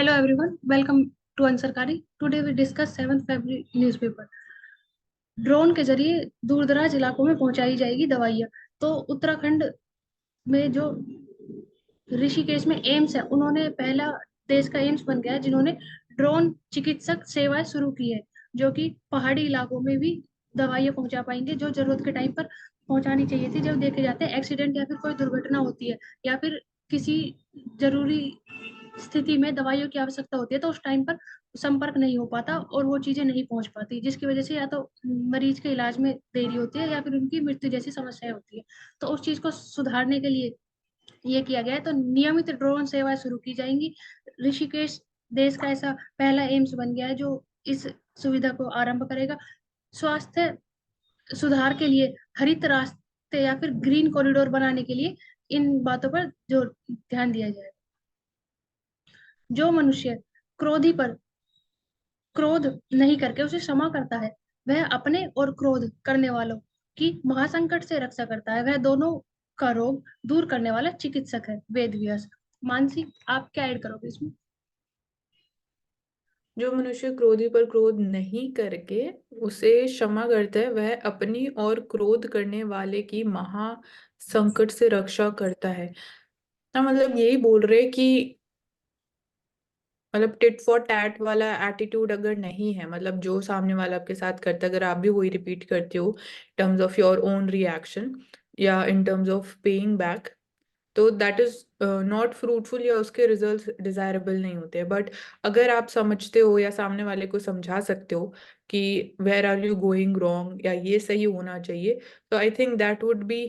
Hello everyone, welcome to Ansarkari. Today we discuss 7th February newspaper. Drone के जरिए दूर दराज इलाकों में पहुंचाई जाएगी दवाइयाँ। तो उत्तराखंड में जो ऋषिकेश में एम्स है, उन्होंने पहला देश का एम्स बन गया है जिन्होंने ड्रोन चिकित्सक सेवाएं शुरू की है, जो कि पहाड़ी इलाकों में भी दवाइयाँ पहुंचा पाएंगे, जो जरूरत के टाइम पर पहुंचानी चाहिए थी। जब देखे जाते हैं एक्सीडेंट या फिर कोई दुर्घटना होती है या फिर किसी जरूरी स्थिति में दवाइयों की आवश्यकता होती है, तो उस टाइम पर संपर्क नहीं हो पाता और वो चीजें नहीं पहुंच पाती, जिसकी वजह से या तो मरीज के इलाज में देरी होती है या फिर उनकी मृत्यु जैसी समस्याएं होती है। तो उस चीज को सुधारने के लिए ये किया गया है। तो नियमित ड्रोन सेवाएं शुरू की जाएंगी। ऋषिकेश देश का ऐसा पहला एम्स बन गया है जो इस सुविधा को आरंभ करेगा। स्वास्थ्य सुधार के लिए हरित रास्ते या फिर ग्रीन कॉरिडोर बनाने के लिए इन बातों पर जो ध्यान दिया जाए। जो मनुष्य क्रोधी पर क्रोध नहीं करके उसे क्षमा करता है, वह अपने और क्रोध करने वालों की महासंकट से रक्षा करता है। वह दोनों का रोग दूर करने वाला चिकित्सक है। वेद व्यास। मानसी, आप क्या ऐड करोगे इसमें? जो मनुष्य क्रोधी पर क्रोध नहीं करके उसे क्षमा करता है वह अपनी और क्रोध करने वाले की महा संकट से रक्षा करता है। ना मतलब यही बोल रहे कि मतलब टिट फॉर टैट वाला एटीट्यूड अगर नहीं है, मतलब जो सामने वाला आपके साथ करता है अगर आप भी वही रिपीट करते हो terms of your own reaction या in terms of paying back, तो दैट इज नॉट फ्रूटफुल या उसके रिजल्ट्स डिजायरेबल नहीं होते। बट अगर आप समझते हो या सामने वाले को समझा सकते हो कि where are you going wrong या ये सही होना चाहिए, तो I think that would be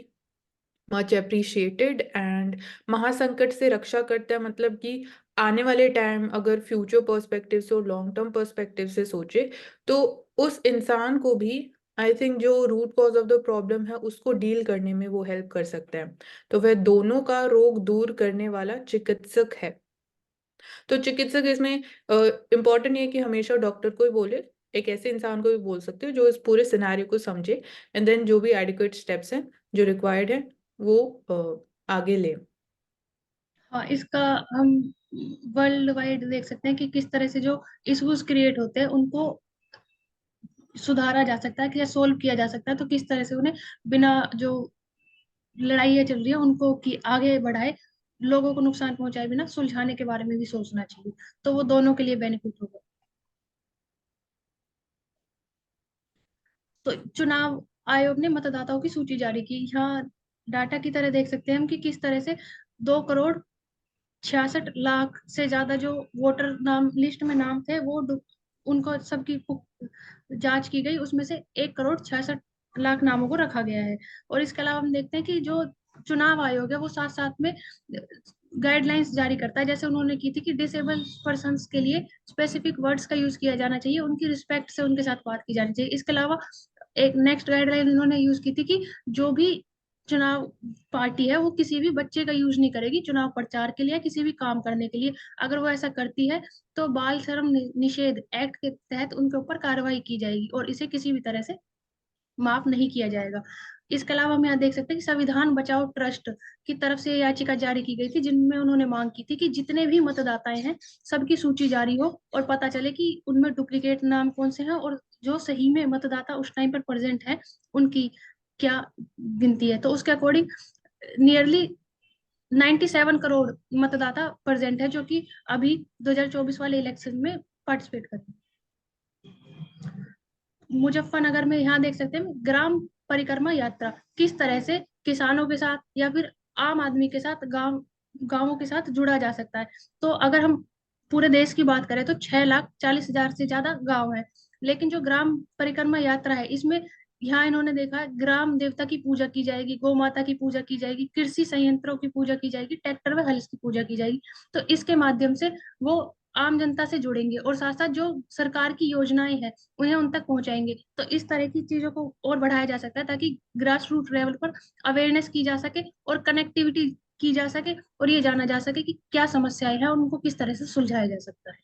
much appreciated. And महासंकट से रक्षा करता है मतलब कि आने वाले टाइम अगर फ्यूचर पर्सपेक्टिव से और लॉन्ग टर्म पर्सपेक्टिव से सोचे तो उस इंसान को भी आई थिंक जो root cause of the problem है उसको डील करने में वो हेल्प कर सकता है। तो वह दोनों का रोग दूर करने वाला चिकित्सक है। तो चिकित्सक इसमें इम्पोर्टेंट ये है कि हमेशा डॉक्टर को ही बोले, एक ऐसे इंसान को भी बोल सकते हो जो इस पूरे सिनेरियो को समझे एंड देन जो भी एडिक्वेट स्टेप्स हैं जो रिक्वायर्ड है वो आगे ले। हाँ, इसका हम वर्ल्ड वाइड देख सकते हैं कि किस तरह से जो इश्यूज क्रिएट होते हैं उनको सुधारा जा सकता है या सोल्व किया जा सकता है। तो किस तरह से उन्हें बिना जो लड़ाइयाँ चल रही है उनको की आगे बढ़ाए, लोगों को नुकसान पहुंचाए बिना सुलझाने के बारे में भी सोचना चाहिए। तो वो दोनों के लिए बेनिफिट होगा। तो चुनाव आयोग ने मतदाताओं की सूची जारी की। यहाँ डाटा की तरह देख सकते हैं हम कि किस तरह से 2 करोड़ 66 लाख से ज्यादा जो वोटर नाम लिस्ट में नाम थे, वो उनको सबकी जांच की गई। उसमें से 1 करोड़ 66 लाख नामों को रखा गया है। और इसके अलावा हम देखते हैं कि जो चुनाव आयोग है वो साथ साथ में गाइडलाइंस जारी करता है। जैसे उन्होंने की थी कि डिसेबल पर्सन्स के लिए स्पेसिफिक वर्ड्स का यूज किया जाना चाहिए, उनकी रिस्पेक्ट से उनके साथ बात की जानी चाहिए। इसके अलावा एक नेक्स्ट गाइडलाइन उन्होंने यूज की थी कि जो भी चुनाव पार्टी है वो किसी भी बच्चे का यूज नहीं करेगी चुनाव प्रचार के लिए, किसी भी काम करने के लिए। अगर वो ऐसा करती है तो बाल श्रम निषेध एक्ट के तहत उनके ऊपर कार्रवाई की जाएगी और इसे किसी भी तरह से माफ नहीं किया जाएगा। इसके अलावा हम यहाँ देख सकते हैं कि संविधान बचाओ ट्रस्ट की तरफ से याचिका जारी की गई थी, जिनमें उन्होंने मांग की थी कि जितने भी मतदाताएं हैं सबकी सूची जारी हो और पता चले कि उनमें डुप्लीकेट नाम कौन से हैं और जो सही में मतदाता उस टाइम पर प्रेजेंट है उनकी क्या गिनती है। तो उसके अकॉर्डिंग नियरली 97 करोड़ मतदाता प्रेजेंट है जो कि अभी 2024 वाले इलेक्शन में पार्टिसिपेट करेंगे। मुजफ्फरनगर में यहाँ देख सकते हैं ग्राम परिक्रमा यात्रा किस तरह से किसानों के साथ या फिर आम आदमी के साथ गांवों के साथ जुड़ा जा सकता है। तो अगर हम पूरे देश की बात करें तो 6,40,000 से ज्यादा गांव है। लेकिन जो ग्राम परिक्रमा यात्रा है इसमें यहाँ इन्होंने देखा है ग्राम देवता की पूजा की जाएगी, गौ माता की पूजा की जाएगी, कृषि संयंत्रों की पूजा की जाएगी, ट्रैक्टर व हल की पूजा की जाएगी। तो इसके माध्यम से वो आम जनता से जुड़ेंगे और साथ साथ जो सरकार की योजनाएं हैं उन्हें उन तक पहुंचाएंगे। तो इस तरह की चीजों को और बढ़ाया जा सकता है ताकि ग्रास रूट लेवल पर अवेयरनेस की जा सके और कनेक्टिविटी की जा सके और ये जाना जा सके कि क्या समस्याएं हैं और उनको किस तरह से सुलझाया जा सकता है।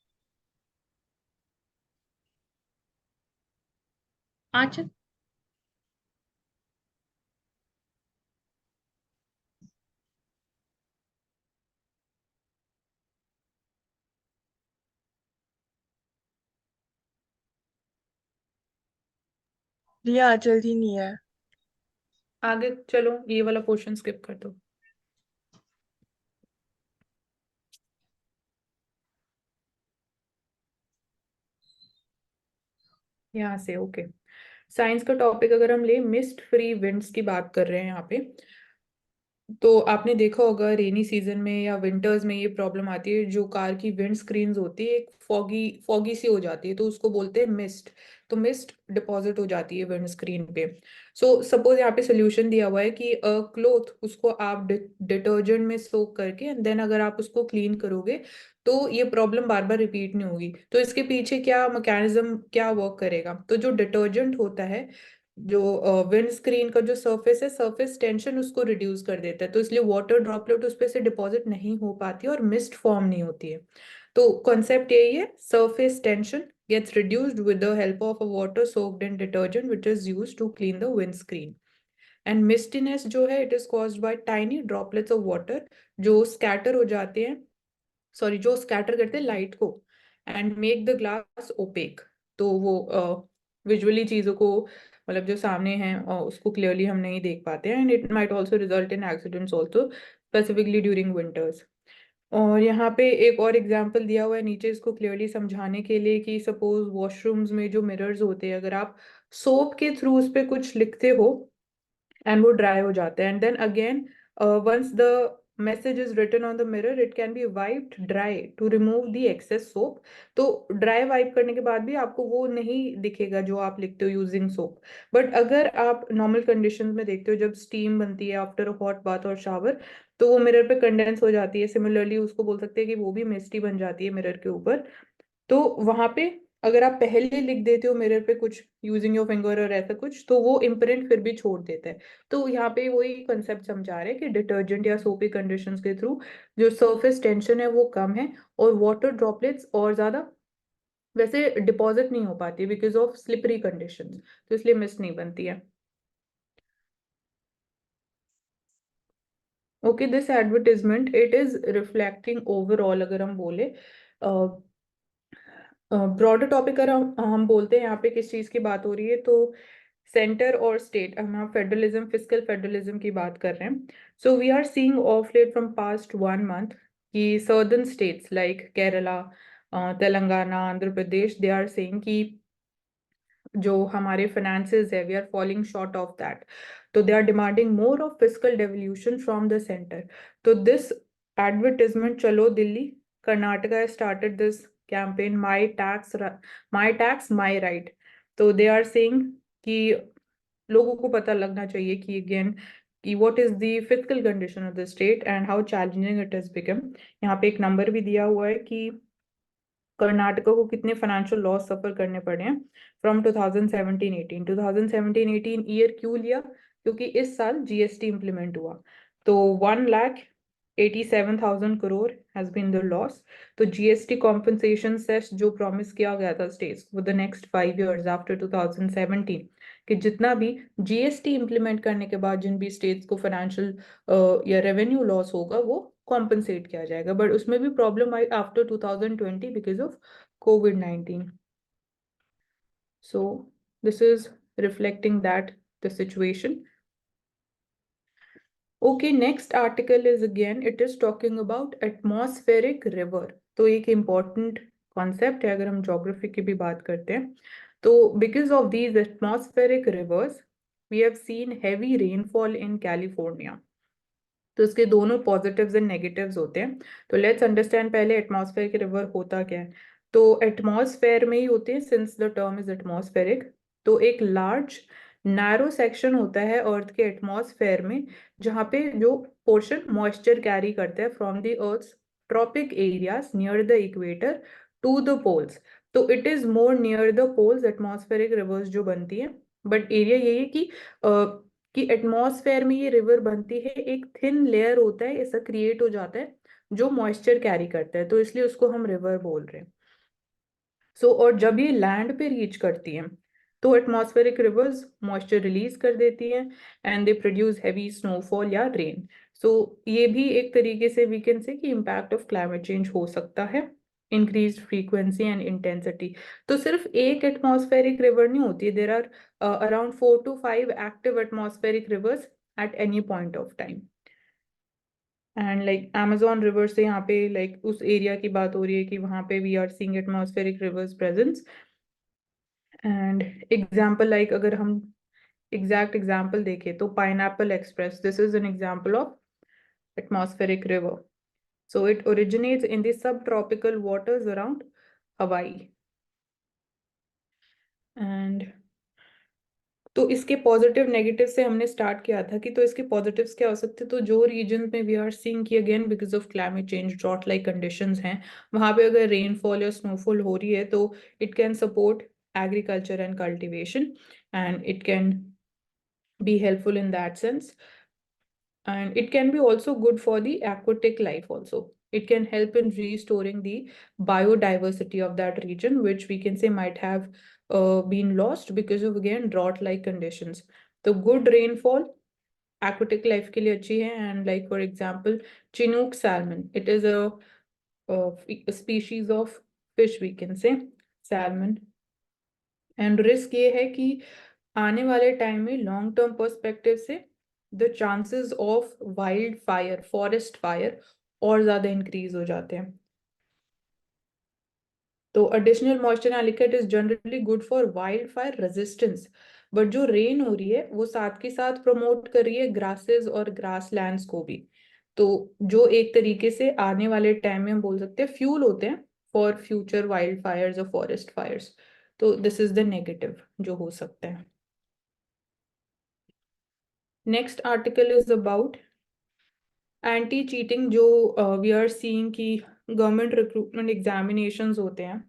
आज रिया जल्दी नहीं है। आगे चलो, ये वाला क्वेश्चन स्किप कर दो। यहाँ से ओके। साइंस का टॉपिक अगर हम ले, मिस्ट फ्री विंड्स की बात कर रहे हैं यहाँ पे। तो आपने देखा होगा रेनी सीजन में या विंटर्स में ये प्रॉब्लम आती है, जो कार की विंड स्क्रीन्स होती है एक फॉगी फॉगी सी हो जाती है, तो उसको बोलते हैं मिस्ट। तो मिस्ट डिपॉजिट हो जाती है विंड स्क्रीन पे। सो सपोज यहाँ पे सोल्यूशन दिया हुआ है कि क्लोथ उसको आप डिटर्जेंट में सोक करके एंड देन अगर आप उसको क्लीन करोगे तो ये प्रॉब्लम बार बार रिपीट नहीं होगी। तो इसके पीछे क्या मैकेनिज्म, क्या वर्क करेगा? तो जो डिटर्जेंट होता है, जो विंड स्क्रीन का जो सरफेस है, सरफेस टेंशन उसको रिड्यूस कर देता है, तो इसलिए वाटर ड्रॉपलेट उस पे से डिपॉजिट नहीं हो पाती है और मिस्ट फॉर्म नहीं होती है। तो कॉन्सेप्ट यही है, surface tension gets reduced with the help of a water soaked in detergent which is used to clean the windscreen. And mistiness जो है, it is caused by tiny droplets of water जो scatter हो जाते हैं, sorry जो scatter करते हैं light को and make the glass opaque. तो वो विजुअली चीजों को, मतलब जो सामने हैं उसको क्लियरली हम नहीं देख पाते हैं, and it might also result in accidents also, specifically during winters. और यहाँ पे एक और एग्जांपल दिया हुआ है नीचे इसको क्लियरली समझाने के लिए कि सपोज वॉशरूम्स में जो मिरर्स होते हैं, अगर आप सोप के थ्रू उस पे कुछ लिखते हो एंड वो ड्राई हो जाता है, and then again once the message is written on the mirror, it can be wiped dry to remove the excess soap. तो ड्राई वाइप करने के बाद भी आपको वो नहीं दिखेगा जो आप लिखते हो यूजिंग सोप। बट अगर आप नॉर्मल कंडीशंस में देखते हो, जब स्टीम बनती है आफ्टर अ हॉट बाथ और शावर, तो वो मिरर पे कंडेंस हो जाती है। सिमिलरली उसको बोल सकते हैं कि वो भी मिस्टी बन जाती है मिरर के ऊपर। तो वहां पे अगर आप पहले लिख देते हो मिरर पे कुछ यूजिंग योर फिंगर और ऐसा कुछ, तो वो इम्प्रिंट फिर भी छोड़ देता है। तो यहाँ पे वही कंसेप्ट समझा रहे हैं कि डिटर्जेंट या सोपी कंडीशंस के थ्रू जो सरफेस टेंशन है वो कम है, और वाटर ड्रॉपलेट्स और ज्यादा वैसे डिपॉजिट नहीं हो पाती बिकॉज ऑफ स्लिपरी कंडीशंस, तो इसलिए मिस्ट नहीं बनती है। Okay, this advertisement it is reflecting overall, अगर हम बोले ब्रॉडर टॉपिक, अगर हम बोलते हैं यहाँ पे किस चीज की बात हो रही है, तो सेंटर और स्टेट, हम फेडरलिज्म, फिस्कल फेडरलिज्म की बात कर रहे हैं। So we are seeing of late from past 1 month कि southern states like Kerala, Telangana, Andhra Pradesh, they are saying कि जो हमारे फाइनेंसेस है, we are falling short of that. तो they are demanding more of fiscal devolution from the centre. तो this advertisement, चलो Delhi, Karnataka started this campaign, my tax my right. तो they are saying कि लोगों को पता लगना चाहिए कि अगेन कि what is the physical condition of the state and how challenging it has become. यहाँ पे एक नंबर भी दिया हुआ है कि कर्नाटका को कितने फाइनेंशियल लॉस सफर करने पड़े हैं फ्रॉम 2017-18। 2017-18 ईयर क्यों लिया? क्योंकि इस साल जीएसटी इंप्लीमेंट हुआ। तो 1,87,000 crore has been the loss. तो जीएसटी कॉम्पनसेशन सेस जो प्रॉमिस किया गया था states for the next 5 years after 2017, कि जितना भी जीएसटी इंप्लीमेंट करने के बाद जिन भी स्टेट्स को फाइनेंशियल या रेवेन्यू लॉस होगा वो कॉम्पनसेट किया जाएगा। बट उसमें भी problem I after 2020 because of COVID-19। So this is reflecting that the situation. Okay, next article is again it is talking about atmospheric river. तो एक इम्पॉर्टेंट कॉन्सेप्ट है अगर हम ज्योग्राफी की भी बात करते हैं। तो because of these atmospheric rivers we have seen heavy rainfall in California. तो इसके दोनों पॉजिटिव्स एंड नेगेटिव्स होते हैं। तो लेट्स अंडरस्टैंड पहले एटमॉस्फेयर के रिवर होता क्या है। तो एटमॉस्फेयर में ही होते हैं, since the term is atmospheric. तो एक लार्ज नैरो सेक्शन होता है अर्थ के एटमॉस्फेयर में, जहाँ पे जो पोर्शन मॉइस्चर कैरी करता है from the earth tropic areas near the equator to the poles. तो it is more near the poles atmospheric rivers जो बनती है। बट एरिया यही है कि एटमॉस्फेयर में ये रिवर बनती है, एक थिन लेयर होता है ऐसा क्रिएट हो जाता है जो मॉइस्चर कैरी करता है, तो इसलिए उसको हम रिवर बोल रहे हैं। सो और जब ये लैंड पे रीच करती हैं तो एटमॉस्फेरिक रिवर्स मॉइस्चर रिलीज कर देती हैं and they produce heavy snowfall या रेन। सो ये भी एक तरीके से वी कैन से कि इम्पैक्ट ऑफ क्लाइमेट चेंज हो सकता है। Increase frequency and intensity. तो सिर्फ एक एटमॉस्फेरिक रिवर नहीं होती, there are around 4 to 5 active atmospheric rivers at any point of time. And like Amazon river से यहाँ पे लाइक उस एरिया की बात हो रही है कि वहाँ पे we are seeing atmospheric rivers presence. And example like अगर हम एग्जैक्ट एग्जाम्पल देखें तो pineapple express, this is an example of atmospheric river. So it originates in the subtropical waters around Hawaii. And तो इसके पॉजिटिव नेगेटिव से हमने start किया था कि तो इसके पॉजिटिव्स क्या हो सकते हैं। तो जो रीजन में वी आर सीइंग कि again because of climate change drought like conditions हैं, वहां पे अगर रेनफॉल या स्नोफॉल हो रही है तो it can support agriculture and cultivation and it can be helpful in that sense. And it can be also good for the aquatic life also. It can help in restoring the biodiversity of that region, which we can say might have been lost because of again drought like conditions. So good rainfall aquatic life के लिए अच्छी है. And like for example Chinook salmon, it is a species of fish, we can say salmon. And risk ये है कि आने वाले time में लॉन्ग टर्म पर्सपेक्टिव से the chances of wild fire, forest fire और ज्यादा इंक्रीज हो जाते हैं. तो एडिशनल मॉइस्चर यहाँ लिखा is generally good for wild fire resistance. But जो रेन हो रही है वो साथ के साथ प्रमोट कर रही है ग्रासेस और ग्रास लैंड्स को भी. तो जो एक तरीके से आने वाले टाइम में हम बोल सकते हैं फ्यूल होते हैं फॉर फ्यूचर वाइल्ड फायर्स और फॉरेस्ट फायर्स. तो दिस इज द नेगेटिव जो हो सकता है. Next article is about anti cheating. जो वी आर सीइंग कि गवर्नमेंट रिक्रूटमेंट एग्जामिनेशंस होते हैं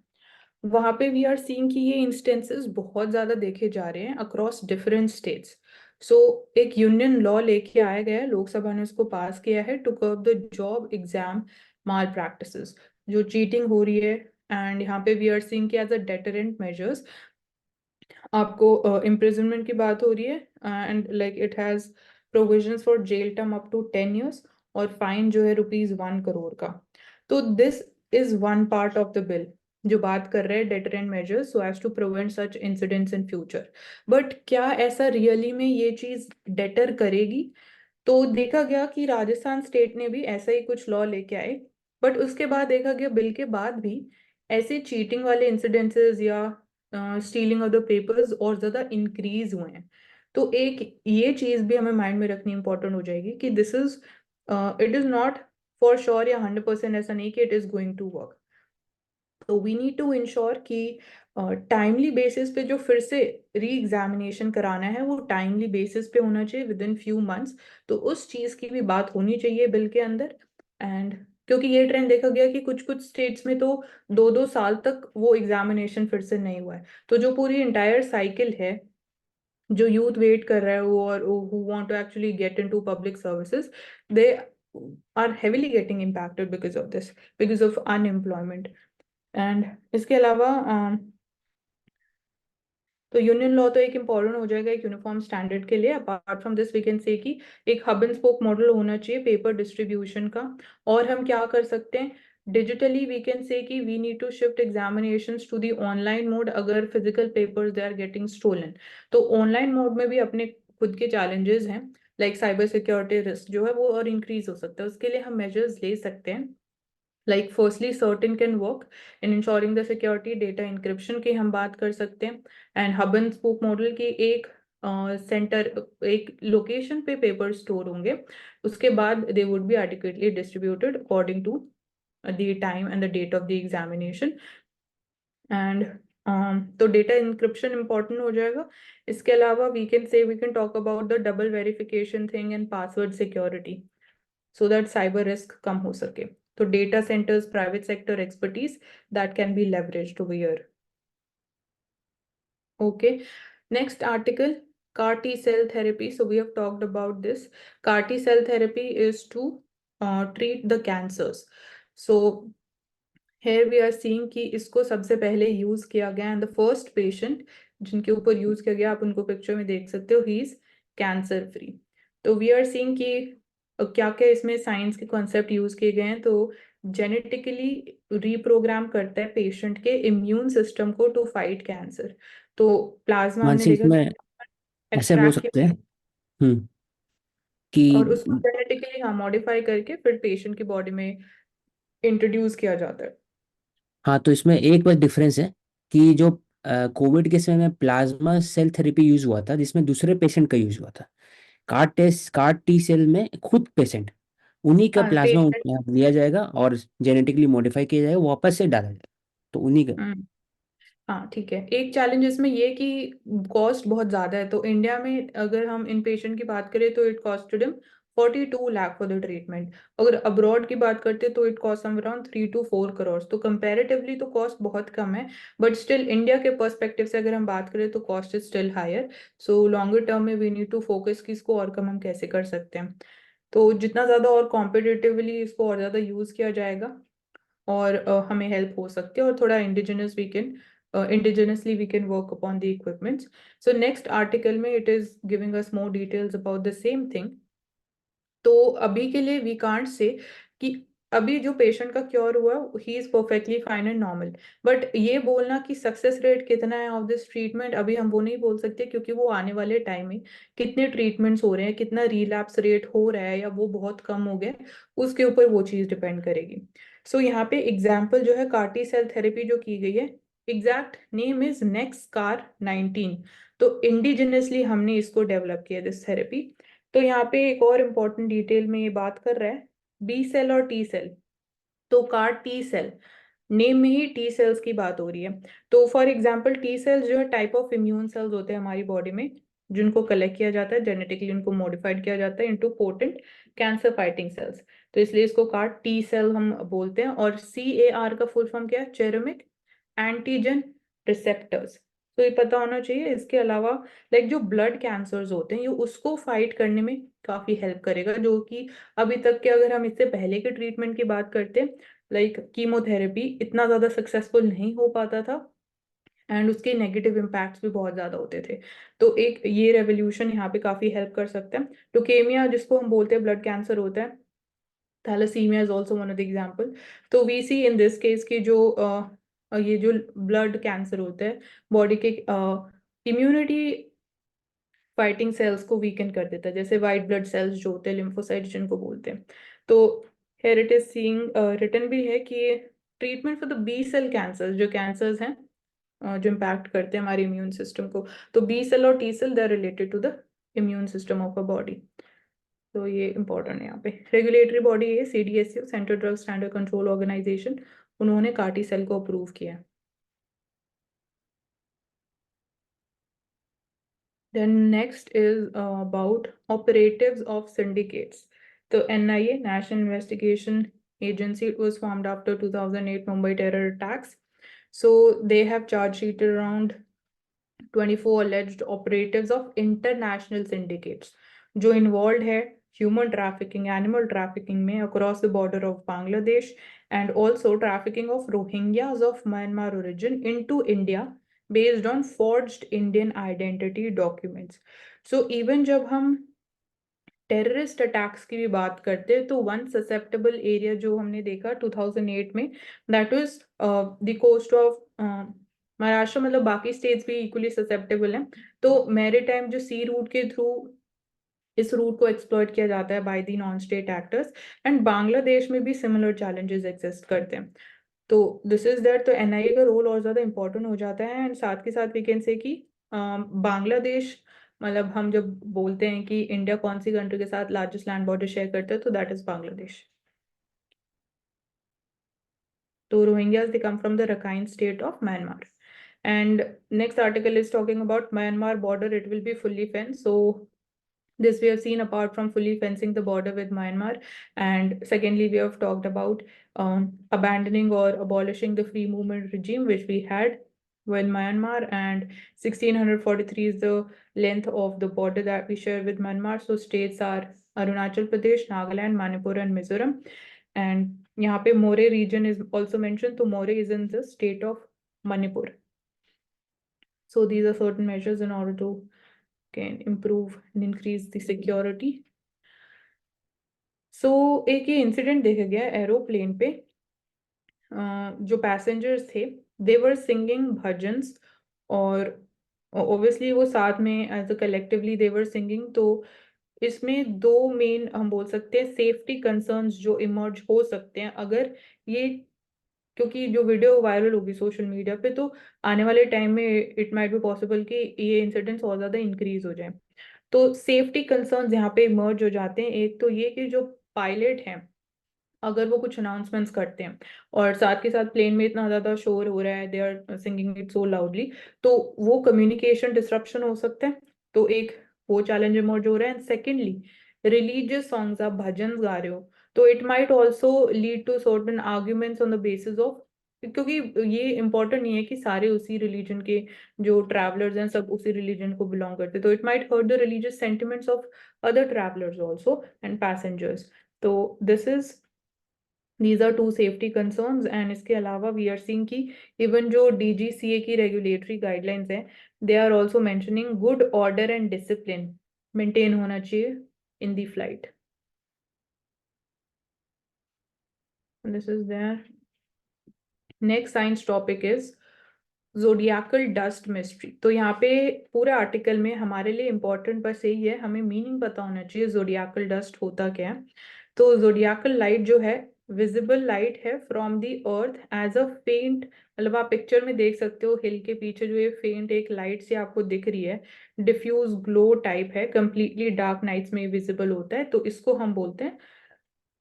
वहां पे वी आर सीइंग कि ये इंस्टेंसेस बहुत ज्यादा देखे जा रहे हैं अक्रॉस डिफरेंट स्टेट्स. सो एक यूनियन लॉ लेके आया गया है, लोकसभा ने उसको पास किया है to curb the job exam malpractices, जो चीटिंग हो रही है. एंड यहाँ पे वी आर सीइंग कि एज अ डेटरेंट मेजर्स आपको इम्प्रिजनमेंट की बात हो रही है. And like it has provisions for jail term up to 10 years और फाइन जो है ₹1 crore का. तो this is one part of the bill जो बात कर रहे हैं deterrent measures so as to prevent such incidents in future. But क्या ऐसा रियली में ये चीज डेटर करेगी? तो देखा गया कि राजस्थान स्टेट ने भी ऐसा ही कुछ लॉ लेके आए, बट उसके बाद देखा गया बिल के बाद भी ऐसे चीटिंग वाले इंसिडेंसेस या स्टीलिंग ऑफ द पेपर्स और ज्यादा इंक्रीज हुए हैं. तो एक ये चीज भी हमें माइंड में रखनी इंपॉर्टेंट हो जाएगी कि this is it is not for sure या 100% ऐसा नहीं कि it is going to work. तो वी नीड टू इंश्योर कि टाइमली बेसिस पे जो फिर से री एग्जामिनेशन कराना है वो टाइमली बेसिस पे होना चाहिए विद इन फ्यू मंथ्स. तो उस चीज की भी बात होनी चाहिए बिल के अंदर. एंड क्योंकि ये ट्रेंड देखा गया कि कुछ कुछ स्टेट्स में तो 2-2 साल तक वो एग्जामिनेशन फिर से नहीं हुआ है. तो जो पूरी इंटायर साइकिल है जो यूथ वेट कर रहा है वो और who want to actually get into public services, they are heavily getting impacted because of this, because of unemployment. And इसके अलावा तो यूनियन लॉ तो एक इम्पॉर्टेंट हो जाएगा एक यूनिफॉर्म स्टैंडर्ड के लिए. Apart from this we can say कि एक हब एंड स्पोक मॉडल होना चाहिए पेपर डिस्ट्रीब्यूशन का. और हम क्या कर सकते हैं digitally, we can say that we need to shift examinations to the online mode अगर physical papers they are getting stolen. तो ऑनलाइन मोड में भी अपने खुद के चैलेंजेस हैं लाइक साइबर सिक्योरिटी रिस्क जो है वो और इंक्रीज हो सकता है. उसके लिए हम मेजर्स ले सकते हैं. Like firstly certain can work in ensuring the security, data encryption की हम बात कर सकते हैं. And hub and spoke model की एक सेंटर एक लोकेशन पे पेपर स्टोर होंगे, उसके बाद they would be adequately distributed according to the time and the date of the examination. And तो डेटा इंक्रिप्शन इंपॉर्टेंट हो जाएगा. इसके अलावा we can talk about the double verification thing and password security so that cyber risk कम हो सके. तो data centers, private sector expertise that can be leveraged over here. Okay, next article, CAR T cell therapy. So we have talked about this. CAR T cell therapy is to treat the cancers. So here we are seeing कि इसको सबसे पहले use किया गया and the first patient जिनके ऊपर use किया गया आप उनको पिक्चर में देख सकते हो, ही इज कैंसर फ्री. तो वी आर सीइंग कि क्या क्या इसमें साइंस के कॉन्सेप्ट यूज किए गए हैं. तो जेनेटिकली रिप्रोग्राम करता है पेशेंट के इम्यून सिस्टम को टू फाइट कैंसर। तो प्लाज्मा हमने मानसी, देखा इसमें ऐसे बोल एक्सट्रैक्ट सकते किया हैं कि और उसको जेनेटिकली हाँ मॉडिफाई करके फिर पेशेंट की बॉडी में इंट्रोड्यूस किया जाता है। हाँ, तो इसमें एक बस डिफरेंस है कि जो कोविड के समय में प्लाज्मा सेल थेरेपी यूज हुआ था, जिसमें दूसरे पेशेंट का यूज हुआ था। कार्ड टी सेल में खुद पेशेंट उन्हीं का हाँ प्लाज्मा पेशेंट। लिया जाएगा और जेनेटिकली मॉडिफाई किया जाएगा, वापस से डाला जाएगा। तो उन्हीं का। हाँ ठीक है। एक चैलेंज इसमें ये कि कॉस्ट बहुत ज़्यादा है। तो इंडिया में अगर हम इन पेशेंट की बात करें तो it costed him 42 lakh for the treatment. अगर अब्रॉड की बात करते तो it cost some around 3 to 4 crore. तो कंपैरेटिवली तो कॉस्ट बहुत कम है, बट स्टिल इंडिया के पर्सपेक्टिव से अगर हम बात करें तो cost is still higher. So longer term में वी नीड टू फोकस कि इसको और कम हम कैसे कर सकते हैं। तो जितना ज़्यादा और कॉम्पिटिटिवली इसको और ज़्यादा यूज़ किया जाएगा और हमें हेल्प हो सकती है और थोड़ा indigenously we can work upon the equipments. So next article में it is giving us more details about the same thing. तो अभी के लिए वी कांट से कि अभी जो पेशेंट का क्योर हुआ he is perfectly fine and normal, but ये बोलना कि सक्सेस रेट कितना है ऑफ दिस ट्रीटमेंट अभी हम वो नहीं बोल सकते, क्योंकि वो आने वाले टाइम में कितने ट्रीटमेंट्स हो रहे हैं, कितना रिलैप्स रेट हो रहा है या वो बहुत कम हो गया, उसके ऊपर वो चीज़ डिपेंड करेगी। सो यहाँ पे एग्जाम्पल जो है कार्टी सेल थेरेपी जो की गई है, एग्जैक्ट नेम इज नेक्सकार 19। तो इंडिजिनसली हमने इसको डेवलप किया दिस थेरेपी। तो यहाँ पे एक और इम्पॉर्टेंट डिटेल में ये बात कर रहा है बी सेल और टी सेल। तो कार टी सेल, नेम में ही टी सेल्स की बात हो रही है। तो फॉर एग्जांपल टी सेल्स जो है टाइप ऑफ इम्यून सेल्स होते हैं हमारी बॉडी में, जिनको कलेक्ट किया जाता है जेनेटिकली, उनको मॉडिफाइड किया जाता है into potent cancer fighting cells. तो इसलिए इसको कार टी सेल हम बोलते हैं। और CAR का फुल फॉर्म क्या है? चेरोमिक एंटीजन रिसेप्टर्स। तो ये पता होना चाहिए। इसके अलावा लाइक जो ब्लड कैंसर्स होते हैं ये उसको फाइट करने में काफी हेल्प करेगा, जो कि अभी तक के अगर हम इससे पहले के ट्रीटमेंट की बात करते हैं लाइक कीमोथेरेपी इतना ज्यादा सक्सेसफुल नहीं हो पाता था एंड उसके नेगेटिव इम्पैक्ट्स भी बहुत ज्यादा होते थे। तो एक ये रेवोल्यूशन यहाँ पे काफी हेल्प कर सकता है। लुकेमिया जिसको हम बोलते हैं ब्लड कैंसर होता है, thalassemia is also one of the example. तो we see in this case की जो ये जो ब्लड कैंसर होता है बॉडी के इम्यूनिटी फाइटिंग सेल्स को वीकन कर देता है, जैसे वाइट ब्लड सेल्स जो होते हैं लिम्फोसाइट्स जिनको बोलते हैं। तो here it is seeing written भी है कि treatment for the B cell cancer, जो कैंसर्स हैं जो इम्पैक्ट करते हैं हमारे इम्यून सिस्टम को, तो बी सेल और T cell they are related to the immune system of a body. तो ये इंपॉर्टेंट है। यहाँ पे रेगुलेटरी बॉडी है CDSCO, central drug standard control organisation, उन्होंने कार्टी सेल को अप्रूव किया है। Then next is about operatives of syndicates. So NIA, National Investigation Agency, it was formed after 2008 Mumbai terror attacks. So they have charge sheeted around 24 alleged operatives of international syndicates जो involved है human trafficking, animal trafficking में across the border of Bangladesh, and also trafficking of Rohingyas of Myanmar origin into India based on forged Indian identity documents. So even जब हम terrorist attacks की भी बात करते हैं तो वन ससेप्टेबल एरिया जो हमने देखा 2008 में, that was the coast of Maharashtra, मतलब बाकी स्टेट्स भी इक्वली ससेप्टेबल हैं। तो मैरीटाइम जो सी रूट के थ्रू इस रूट को एक्सप्लॉइट किया जाता है by the non state actors, and Bangladesh में भी सिमिलर चैलेंजेस एग्जिस्ट करते हैं। तो दिस इज दैट, तो NIA का रोल और ज्यादा इंपॉर्टेंट हो जाता है। एंड साथ के साथ वी कैन से कि बांग्लादेश, मतलब हम जब बोलते हैं कि इंडिया कौन सी कंट्री के साथ लार्जेस्ट लैंड बॉर्डर शेयर करता है, तो दैट इज बांग्लादेश। तो Rohingyas they come from the Rakhine state of Myanmar. And next article is talking about Myanmar border, it will be fully fence. So this we have seen apart from fully fencing the border with Myanmar. And secondly, we have talked about abandoning or abolishing the free movement regime which we had with Myanmar, and 1643 is the length of the border that we share with Myanmar. So states are Arunachal Pradesh, Nagaland, Manipur and Mizoram. And यहाँ पे More region is also mentioned, so More is in the state of Manipur. So these are certain measures in order to can improve and increase the security. So एक ये incident देखा गया aeroplane पे जो passengers थे दे were singing bhajans, और obviously वो साथ में as a collectively they were singing. तो इसमें दो मेन हम बोल सकते हैं सेफ्टी कंसर्न्स जो इमर्ज हो सकते हैं अगर ये, क्योंकि जो वीडियो वायरल होगी सोशल मीडिया पे, तो आने वाले टाइम में इट माइट बी पॉसिबल कि ये इंसिडेंट्स और ज़्यादा इंक्रीज हो जाए। तो सेफ्टी कंसर्न्स यहाँ पे इमर्ज हो जाते हैं। एक तो ये कि जो पायलट हैं अगर वो कुछ अनाउंसमेंट्स करते हैं और साथ के साथ प्लेन में इतना ज़्यादा शोर हो रहा है, they are singing it so loudly, तो वो कम्युनिकेशन डिस्ट्रप्शन हो सकता है। तो एक वो चैलेंज इमर्ज हो रहा है। एंड सेकेंडली रिलीजियस सॉन्ग्स, आप भजन गा रहे हो तो it might also lead to certain arguments on the basis of, क्योंकि ये इंपॉर्टेंट नहीं है कि सारे उसी रिलीजन के जो ट्रैवलर्स हैं सब उसी रिलीजन को बिलोंग करते, तो it might hurt the religious sentiments of other travellers also and passengers. तो this is these are two safety concerns। and इसके अलावा we are seeing कि even जो DGCA की regulatory guidelines हैं they are also mentioning good order and discipline maintain होना चाहिए in the flight। And this is there। next science topic is zodiacal dust mystery। तो यहाँ पे पूरे आर्टिकल में हमारे लिए इम्पोर्टेंट बस यही है, हमें मीनिंग पता होना चाहिए zodiacal dust होता क्या है। तो zodiacal लाइट जो है विजिबल लाइट है from the Earth as a faint, मतलब आप पिक्चर में देख सकते हो हिल के पीछे जो ये फेंट एक लाइट सी आपको दिख रही है, डिफ्यूज ग्लो टाइप है, कंप्लीटली डार्क नाइट्स में विजिबल होता है, तो इसको हम बोलते हैं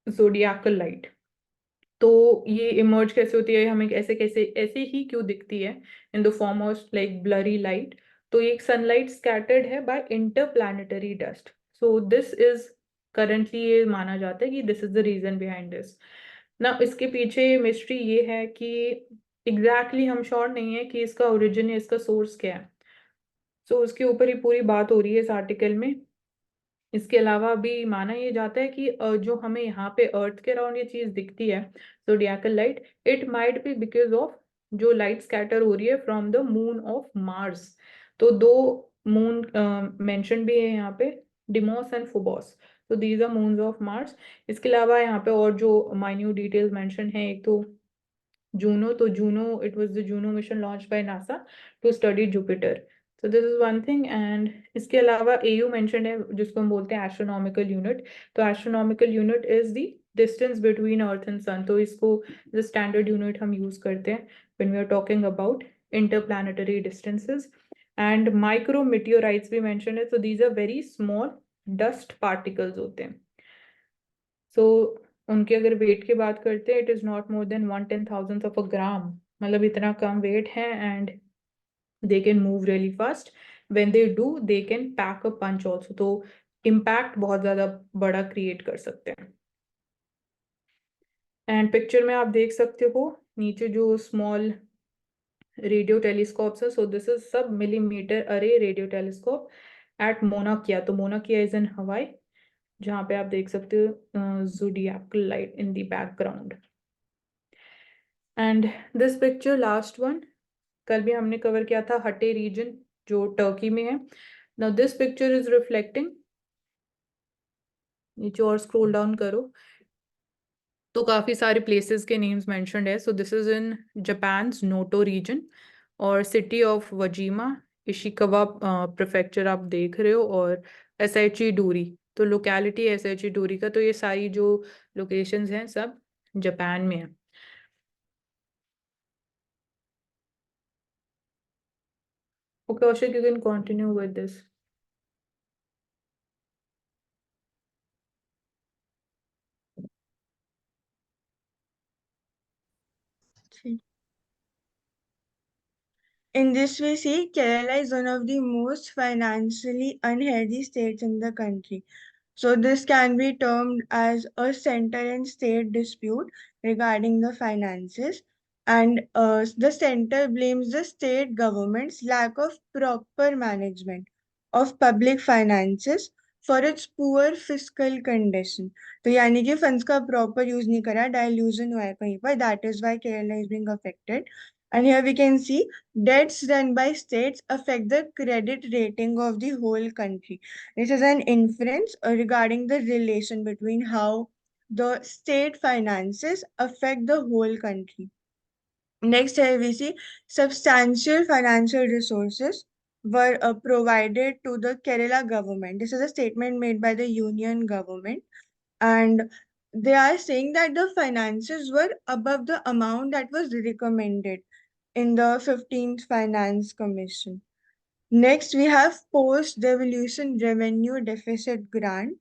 zodiacal लाइट। तो ये इमर्ज कैसे होती है, हमें ऐसे कैसे ऐसे ही क्यों दिखती है in the form of like blurry light. तो एक सनलाइट स्कैटर्ड है by interplanetary dust. So this is currently ये माना जाता है कि this is the reason behind this ना। इसके पीछे मिस्ट्री ये है कि एग्जैक्टली हम श्योर नहीं है कि इसका ओरिजिन या इसका सोर्स क्या है। सो उसके ऊपर ही पूरी बात हो रही है इस आर्टिकल में। इसके अलावा भी माना ये जाता है कि जो हमें यहाँ पे अर्थ के अराउंड ये चीज दिखती है zodiacal light, it might be because of जो लाइट स्कैटर हो रही है from the moon of Mars. तो दो मून मेंशन भी है यहाँ पे, डिमोस एंड फोबोस। तो these are moons of Mars. इसके अलावा यहाँ पे और जो माइन्यूट डिटेल्स मेंशन है, एक तो जूनो, तो Juno it was the Juno mission launch by NASA to study Jupiter. तो this is one thing. And इसके अलावा एयू मेंशन है जिसको हम बोलते हैं एस्ट्रोनॉमिकल यूनिट। तो astronomical unit is the distance between earth and sun. तो इसको द स्टैंडर्ड यूनिट हम यूज करते हैं when we are talking about interplanetary distances. And micro meteorites भी मेंशन है। तो these are very small dust particles होते हैं। सो उनके अगर वेट की बात करते हैं, it is not more than 1/10,000 of a gram, मतलब इतना कम वेट है। And they can move really fast, when they do they can pack a punch also. तो इम्पैक्ट बहुत ज्यादा बड़ा क्रिएट कर सकते हैं। एंड पिक्चर में आप देख सकते हो नीचे जो स्मॉल रेडियो टेलीस्कोप्स है, सो दिस इज सब मिलीमीटर अरे रेडियो टेलीस्कोप एट मोना किया। तो मोना किया इज इन हवाई, जहाँ पे आप देख सकते हो zodiacal light in the background. And this picture last one कल भी हमने कवर किया था, हटे रीजन जो टर्की में है। Now this picture is reflecting, नीचे और स्क्रॉल डाउन करो तो काफी सारे प्लेसेस के नेम्स मेंशन्ड है। So this is in Japan Noto region और city of Wajima, Ishikawa prefecture आप देख रहे हो, और एसएचई डूरी, तो लोकेलिटी एसएचई डूरी का। तो ये सारी जो लोकेशंस हैं सब जापान में है। Okay, Ashik, you can continue with this। In this, we see Kerala is one of the most financially unhealthy states in the country. So, this can be termed as a center and state dispute regarding the finances. And the center blames the state government's lack of proper management of public finances for its poor fiscal condition. तो यानी कि funds का proper use नहीं करा, dilution हुआ है कहीं पर, that is why Kerala is being affected। And here we can see debts done by states affect the credit rating of the whole country. This is an inference regarding the relation between how the state finances affect the whole country. Next here we see substantial financial resources were provided to the Kerala government. This is a statement made by the union government, and they are saying that the finances were above the amount that was recommended in the 15th Finance Commission. Next, we have post-devolution revenue deficit grant.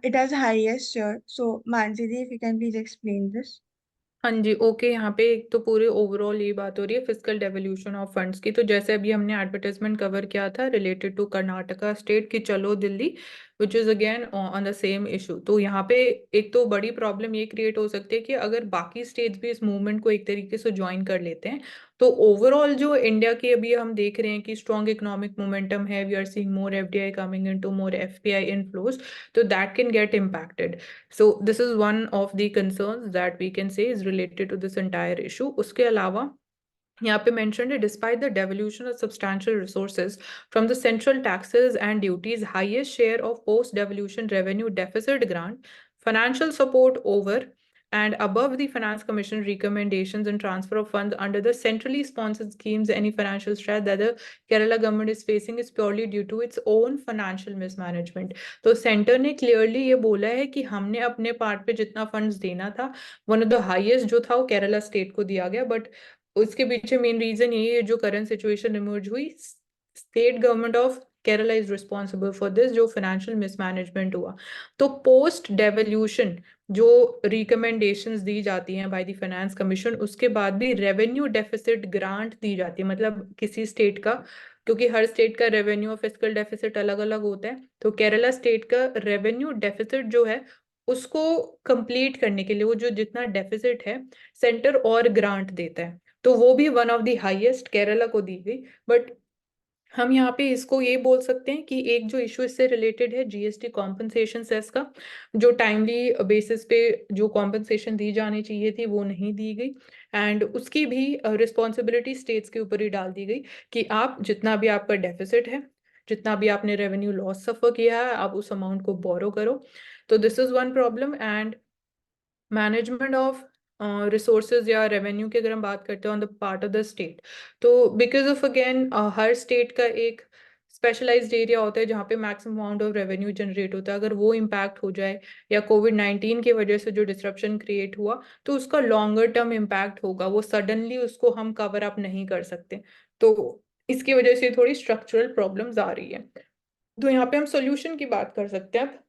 It has highest share. So, Mansi ji, if you can please explain this. हाँ जी, okay. यहाँ पे एक तो पूरे overall ये बात हो रही है फिजिकल डेवोल्यूशन ऑफ फंड्स की। तो जैसे अभी हमने एडवर्टाइजमेंट कवर किया था रिलेटेड टू कर्नाटका स्टेट की चलो Delhi, which is again on the same issue. तो यहाँ पे एक तो बड़ी प्रॉब्लम ये क्रिएट हो सकती है कि अगर बाकी स्टेट्स भी इस मूवमेंट को एक तरीके से ज्वाइन कर लेते हैं तो ओवरऑल जो इंडिया की अभी हम देख रहे हैं कि स्ट्रॉन्ग इकोनॉमिक मोमेंटम है, we are seeing more FDI coming into more FPI inflows, तो that can get impacted. So this is one of the concerns that we can say is related to this entire issue. उसके अलावा यहाँ पे mentioned है despite the devolution of substantial resources from the central taxes and duties, highest share of post-devolution revenue deficit grant, financial support over and above the Finance Commission recommendations and transfer of funds under the centrally sponsored schemes, any financial stress that the Kerala government is facing is purely due to its own financial mismanagement. तो centre ने clearly ये बोला है कि हमने अपने part पे जितना फंड्स देना था, वन ऑफ द हाईएस्ट जो था वो केरला स्टेट को दिया गया, बट उसके पीछे मेन रीजन यही है जो करंट सिचुएशन इमर्ज हुई, state government of Kerala is responsible for this, जो फाइनेंशियल मिसमैनेजमेंट हुआ। तो पोस्ट डेवोल्यूशन जो रिकमेंडेशंस दी जाती हैं बाय द फाइनेंस कमीशन, उसके बाद भी रेवेन्यू डेफिसिट ग्रांट दी जाती है, मतलब किसी स्टेट का, क्योंकि हर स्टेट का रेवेन्यू और फिस्कल डेफिसिट अलग अलग होता है, तो केरला स्टेट का रेवेन्यू डेफिसिट जो है उसको कंप्लीट करने के लिए वो जो जितना डेफिसिट है सेंटर और ग्रांट देता है, तो वो भी one of the highest Kerala को दी गई। बट हम यहाँ पे इसको ये बोल सकते हैं कि एक जो इशू इससे रिलेटेड है जीएसटी कॉम्पनसेशन सेस का, जो टाइमली बेसिस पे जो कॉम्पनसेशन दी जानी चाहिए थी वो नहीं दी गई, एंड उसकी भी रिस्पॉन्सिबिलिटी स्टेट्स के ऊपर ही डाल दी गई कि आप जितना भी आपका डेफिसिट है, जितना भी आपने रेवेन्यू लॉस सफर किया है, आप उस अमाउंट को बोरो करो। तो this is one problem. And management of resources या रेवेन्यू की अगर हम बात करते हैं on the part of the state, तो बिकॉज ऑफ अगेन हर स्टेट का एक स्पेशलाइज्ड एरिया होता है जहाँ पे maximum amount of revenue generate होता है, अगर वो इम्पैक्ट हो जाए या कोविड-19 की वजह से जो डिसरप्शन क्रिएट हुआ तो उसका लॉन्गर टर्म इम्पैक्ट होगा, वो सडनली उसको हम कवर अप नहीं कर सकते, तो इसकी वजह से थोड़ी स्ट्रक्चरल प्रॉब्लम्स आ रही है। तो यहाँ पे हम सोल्यूशन की बात कर सकते हैं।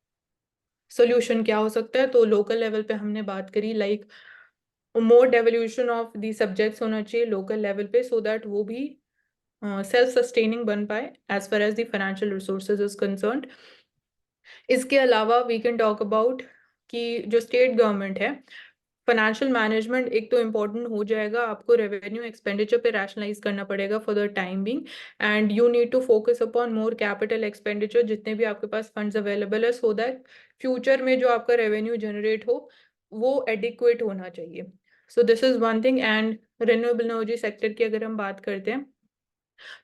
सोल्यूशन क्या हो सकता है, तो लोकल लेवल पे हमने बात करी, like more devolution of the subjects होना चाहिए लोकल लेवल पे, सो दैट वो भी सेल्फ सस्टेनिंग बन पाए as far as the financial resources is concerned. इसके अलावा वी कैन टॉक अबाउट कि जो स्टेट गवर्नमेंट है, फाइनेंशियल मैनेजमेंट एक तो इम्पोर्टेंट हो जाएगा, आपको रेवेन्यू एक्सपेंडिचर पे रैशनलाइज करना पड़ेगा for the time being, and you need to focus upon more capital expenditure जितने भी आपके पास फंड्स अवेलेबल है, सो दैट फ्यूचर में जो आपका रेवेन्यू जनरेट हो वो एडिक्वेट होना चाहिए। So this is one thing. And renewable energy sector की अगर हम बात करते हैं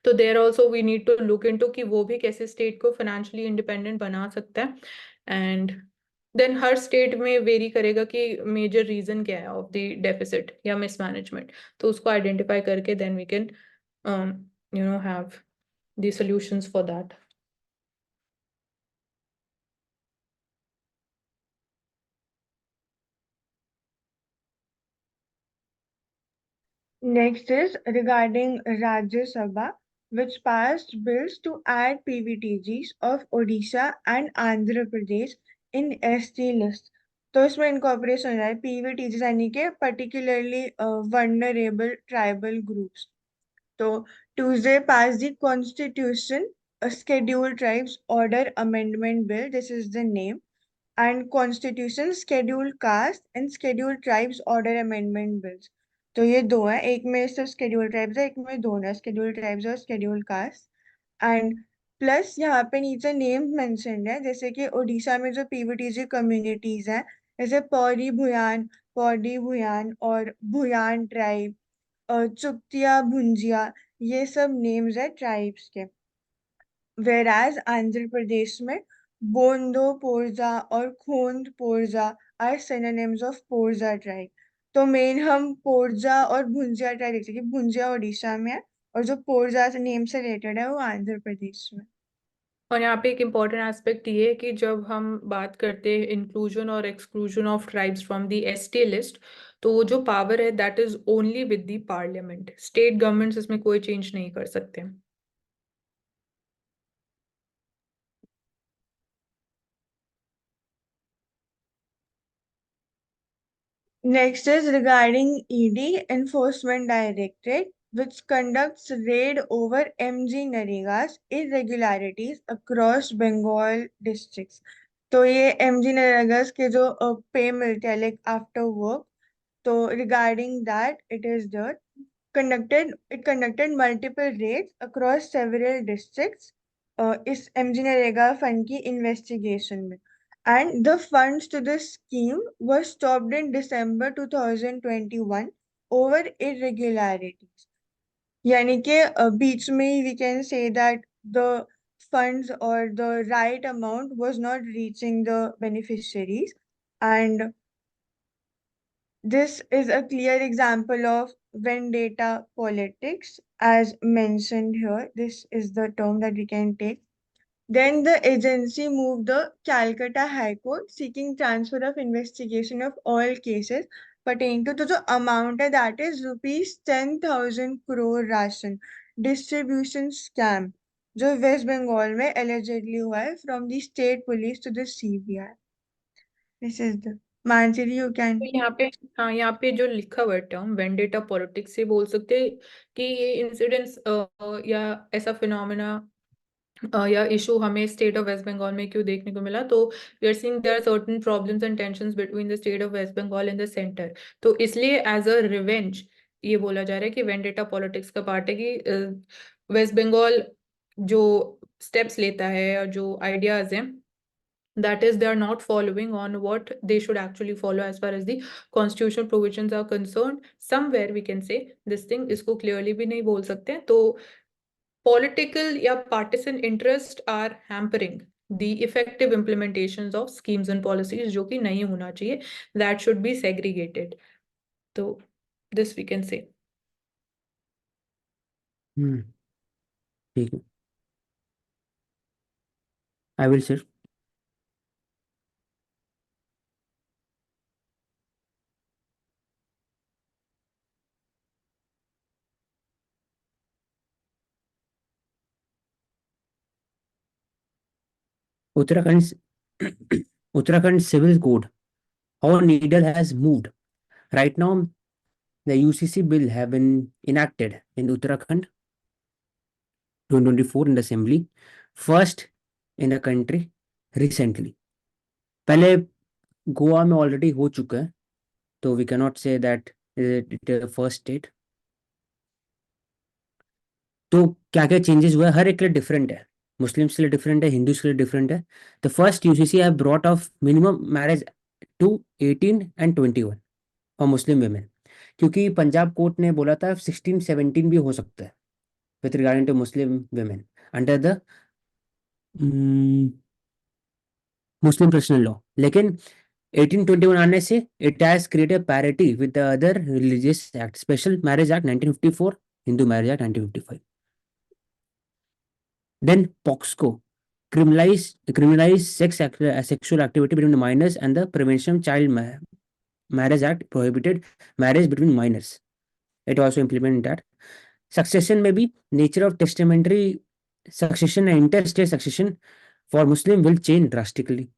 तो there also we need to look into कि वो भी कैसे स्टेट को फाइनेंशियली इंडिपेंडेंट बना सकता है, एंड देन हर स्टेट में वेरी करेगा कि मेजर रीजन क्या है ऑफ द डेफिसिट या मिसमैनेजमेंट, तो उसको आइडेंटिफाई करके then we can have the solutions for that. Next is regarding Rajya Sabha, which passed bills to add PVTGs of Odisha and Andhra Pradesh in ST list. तो इसमें incorporation हो रहा है PVTGs यानी कि particularly vulnerable tribal groups. So Tuesday passed the Constitution, a Scheduled Tribes Order Amendment Bill. This is the name. And Constitution, Scheduled Caste and Scheduled Tribes Order Amendment Bills. तो ये दो हैं, एक में सिर्फ Scheduled Tribes है, एक में दोनों है, Scheduled Tribes और Scheduled Caste. एंड प्लस यहाँ पे नीचे नेम मेंशन्ड है, जैसे कि उड़ीसा में जो पीवीटीजी कम्युनिटीज हैं, जैसे पौड़ी भुयान और भुयान ट्राइब, चुक्तिया भुंजिया, ये सब नेम्स है ट्राइब्स के। Whereas आंध्र प्रदेश में बोंदो पोरजा और खोंद पोरजा are synonyms of पोरजा tribe. तो मेन हम पोरजा और भुंजिया ट्राई देख सकते हैं। भुंजिया उड़ीसा में है और जो पोरजा से नेम से रिलेटेड है वो आंध्र प्रदेश में। और यहाँ पे एक इम्पॉर्टेंट एस्पेक्ट ये है कि जब हम बात करते हैं इंक्लूजन और exclusion of tribes from the ST list, तो वो जो पावर है that is only with the parliament. State governments इसमें कोई चेंज नहीं कर सकते। Next is regarding ED, Enforcement Directorate, which conducts raid over MG Narega's irregularities across Bengal districts. तो ये MG Narega's के जो पे मिलते हैं like after work, तो regarding that it is the conducted multiple raids across several districts इस MG Narega fund की investigation में. And the funds to the scheme were stopped in December 2021 over irregularities. यानी कि बीच में ही we can say that the funds or the right amount was not reaching the beneficiaries, and this is a clear example of vendetta politics as mentioned here. This is the term that we can take. Then the agency moved the Calcutta High Court seeking transfer of investigation of all cases pertaining to the amount that is rupees 10,000 crore ration distribution scam जो waste Bengal में allegedly हुआ है from the state police to the CBI. This is the Manjari, you can. तो यहाँ पे, हाँ, यहाँ पे जो लिखा हुआ है टर्म वेंडेटा पॉलिटिक्स से बोल सकते हैं कि ये इंसिडेंट्स या ऐसा फिनोमेना या इशू हमें स्टेट ऑफ वेस्ट बंगाल में क्यों देखने को मिला। तो we are seeing there are certain problems and tensions between the state of West Bengal and the centre. तो इसलिए एज अ रिवेंज ये बोला जा रहा है कि वेंडेटा पॉलिटिक्स का पार्ट है कि वेस्ट बंगाल जो स्टेप्स लेता है और जो आइडियाज हैं that is they are not following on what they should actually follow as far as the constitutional provisions are concerned. Somewhere we can say this thing, इसको clearly भी नहीं बोल सकते। तो political या partisan interest are hampering the effective implementations of schemes and policies, जो कि नहीं होना चाहिए, that should be segregated. तो this we can say. ठीक है, I will sir. Uttarakhand Uttarakhand Civil Code, how needle has moved. Right now, the UCC bill have been enacted in Uttarakhand 2024 in the assembly, first in the country recently. पहले गोवा में already हो चुका है, तो we can not say that it first state. तो क्या क्या changes हुआ है, हर एक के लिए डिफरेंट है, मुस्लिम्स के लिए डिफरेंट है, हिंदूज के लिए डिफरेंट है। The first UCC have brought of minimum marriage to 18 and 21 और मुस्लिम वेमेन, क्योंकि पंजाब कोर्ट ने बोला था 16 17 भी हो सकता है with regarding to Muslim women under the Muslim personal law. लेकिन 1821 आने से it has created parity with the other religious act, special marriage act 1954, Hindu marriage act 1955। Then POXCO, criminalize sexual activity between the minors, and the Prevention of Child Marriage Act prohibited marriage between minors. It also implemented that. Succession may be nature of testamentary succession and interstate succession for Muslim will change drastically.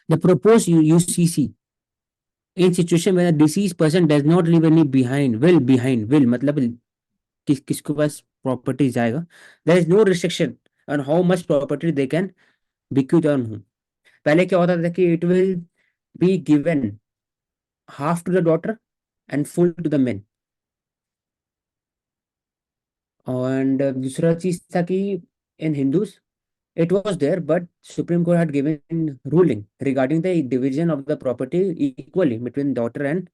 The proposed UCC in situation where a deceased person does not leave any will मतलब किसके पास property जाएगा, there is no restriction on how much property they can bequeath on home. पहले क्या होता था कि it will be given half to the daughter and full to the men. And दूसरा चीज था कि in Hindus it was there, but Supreme Court had given ruling regarding the division of the property equally between daughter and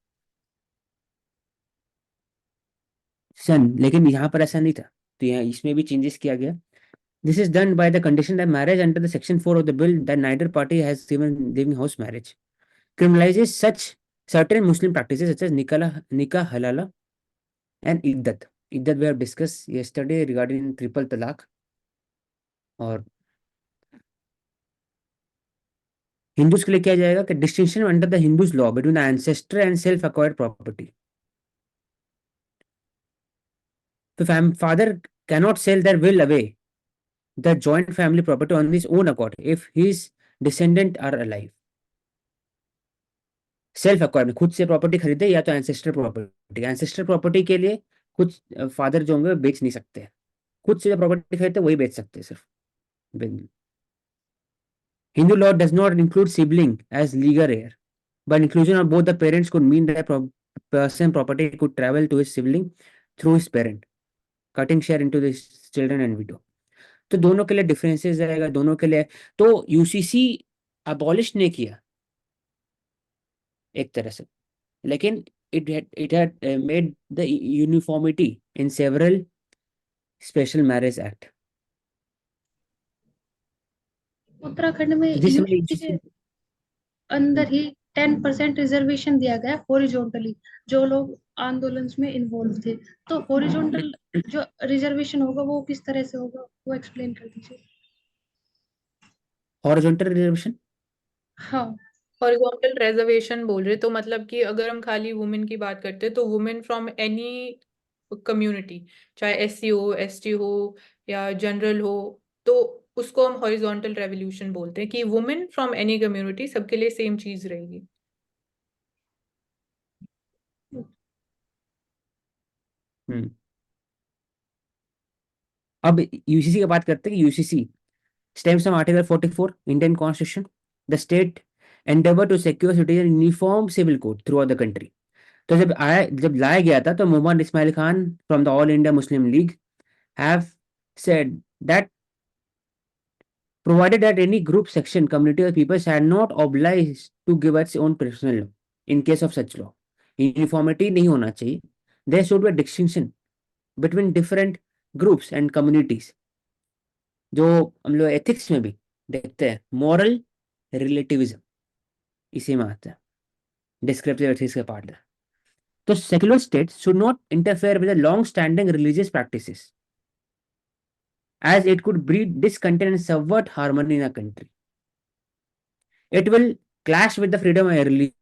son, लेकिन यहाँ पर ऐसा नहीं था, तो यहाँ इसमें भी चेंजेस किया गया। This is done by the condition that marriage under the section 4 of the bill that neither party has given living house marriage. criminalizes such certain Muslim practices such as nikah halala and iddat. Iddat we have discussed yesterday regarding triple talaq. और हिंदूज के लिए क्या जाएगा कि distinction under the Hindus law between the ancestor and self acquired property. तो father cannot sell their will away the joint family property on his own accord if his descendant are alive. Self acquired खुद से property खरीदे या तो ancestor property. Ancestor property के लिए खुद father जो होंगे बेच नहीं सकते. खुद से जो प्रॉपर्टी खरीदते वही बेच सकते हैं सिर्फ. Hindu law does not include sibling as legal heir, but inclusion of both the parents could mean that person property could travel to his sibling through his parent, cutting share into the children and widow. तो दोनों के लिए differences रहेगा दोनों के लिए. तो UCC abolish नहीं किया एक तरह से, लेकिन it had made the uniformity in several special marriage act. Uttarakhand में जिस समय यूनिवर्सिटी के अंदर ही 10% रिजर्वेशन दिया गया हॉरिजॉन्टली जो लोग आंदोलन में इन्वॉल्व थे. तो हॉरिजॉन्टल जो रिजर्वेशन होगा वो किस तरह से होगा वो एक्सप्लेन कर दीजिए. हॉरिजॉन्टल रिजर्वेशन, हाँ हॉरिजॉन्टल रिजर्वेशन बोल रहे तो मतलब कि अगर हम खाली वुमेन की बात करते हैं तो वुमेन फ्रॉम एनी कम्युनिटी, चाहे एससी हो, एसटी हो या जनरल हो, तो उसको हम हॉरिजॉन्टल रेवोल्यूशन बोलते हैं कि वुमेन फ्रॉम एनी कम्युनिटी सबके लिए सेम चीज रहेगी. अब यूसीसी की बात करते हैं कि UCC stems from Article 44 Indian Constitution. The state endeavor to secure citizen uniform civil code throughout the country. तो जब लाया गया था तो Mohammed Ismail Khan from the All India Muslim League have said that provided that any group, section, community or people are not obliged to give its own personal law in case of such law. Uniformity नहीं होना चाहिए. There should be a distinction between different groups and communities. जो हम लोग ethics में भी देखते हैं, मॉरल रिलेटिविज्म इसी में आता है, डिस्क्रिप्टिव एथिक्स का पार्ट है. तो secular state should not interfere with long standing religious practices as it could breed discontent and subvert harmony in a country. It will clash with the freedom of religion